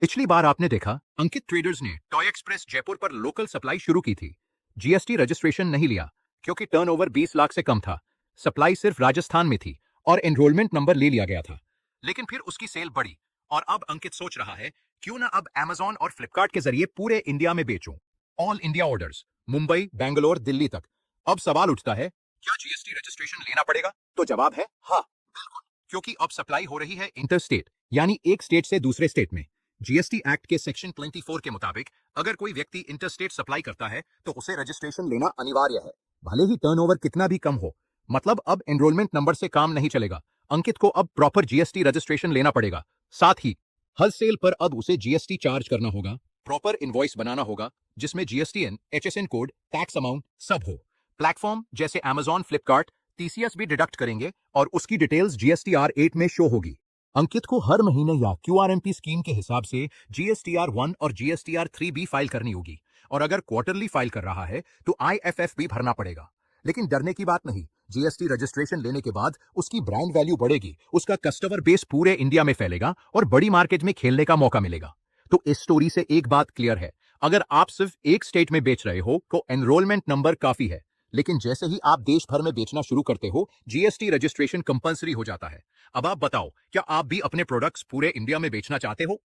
पिछली बार आपने देखा अंकित ट्रेडर्स ने टॉय एक्सप्रेस जयपुर पर लोकल सप्लाई शुरू की थी। जीएसटी रजिस्ट्रेशन नहीं लिया क्योंकि टर्नओवर 20 लाख से कम था। सप्लाई सिर्फ राजस्थान में थी और एनरोलमेंट नंबर ले लिया गया था। लेकिन फिर उसकी सेल बढ़ी और अब अंकित सोच रहा है क्यों ना अब Amazon और फ्लिपकार्ट के जरिए पूरे इंडिया में बेचूं। All India orders, Mumbai, Bangalore, Delhi तक। अब सवाल उठता है, क्या जीएसटी रजिस्ट्रेशन लेना पड़ेगा? तो जवाब है हाँ, बिल्कुल। क्योंकि अब सप्लाई हो रही है इंटर स्टेट, यानी एक स्टेट से दूसरे स्टेट में। जीएसटी एक्ट के सेक्शन 24 के मुताबिक अगर कोई व्यक्ति इंटरस्टेट सप्लाई करता है तो उसे रजिस्ट्रेशन लेना अनिवार्य है, भले ही टर्नओवर कितना भी कम हो। मतलब अब एनरोलमेंट नंबर से काम नहीं चलेगा। अंकित को अब प्रॉपर जीएसटी रजिस्ट्रेशन लेना पड़ेगा। साथ ही हर सेल पर अब उसे जीएसटी चार्ज करना होगा, प्रॉपर इनवॉइस बनाना होगा जिसमें GSTN, HSN code, tax amount सब हो। प्लेटफॉर्म जैसे Amazon, फ्लिपकार्ट, टीसीएस भी डिडक्ट करेंगे और उसकी डिटेल्स जीएसटीआर 8 में शो होगी। अंकित को हर महीने या क्यूआरएमपी स्कीम के हिसाब से जीएसटीआर 1 और जीएसटीआर 3 भी फाइल करनी होगी, और अगर क्वार्टरली फाइल कर रहा है तो आईएफएफ भी भरना पड़ेगा। लेकिन डरने की बात नहीं, जीएसटी रजिस्ट्रेशन लेने के बाद उसकी ब्रांड वैल्यू बढ़ेगी, उसका कस्टमर बेस पूरे इंडिया में फैलेगा और बड़ी मार्केट में खेलने का मौका मिलेगा। तो इस स्टोरी से एक बात क्लियर है, अगर आप सिर्फ एक स्टेट में बेच रहे हो तो एनरोलमेंट नंबर काफी है, लेकिन जैसे ही आप देश भर में बेचना शुरू करते हो जीएसटी रजिस्ट्रेशन कंपलसरी हो जाता है। अब आप बताओ, क्या आप भी अपने प्रोडक्ट्स पूरे इंडिया में बेचना चाहते हो?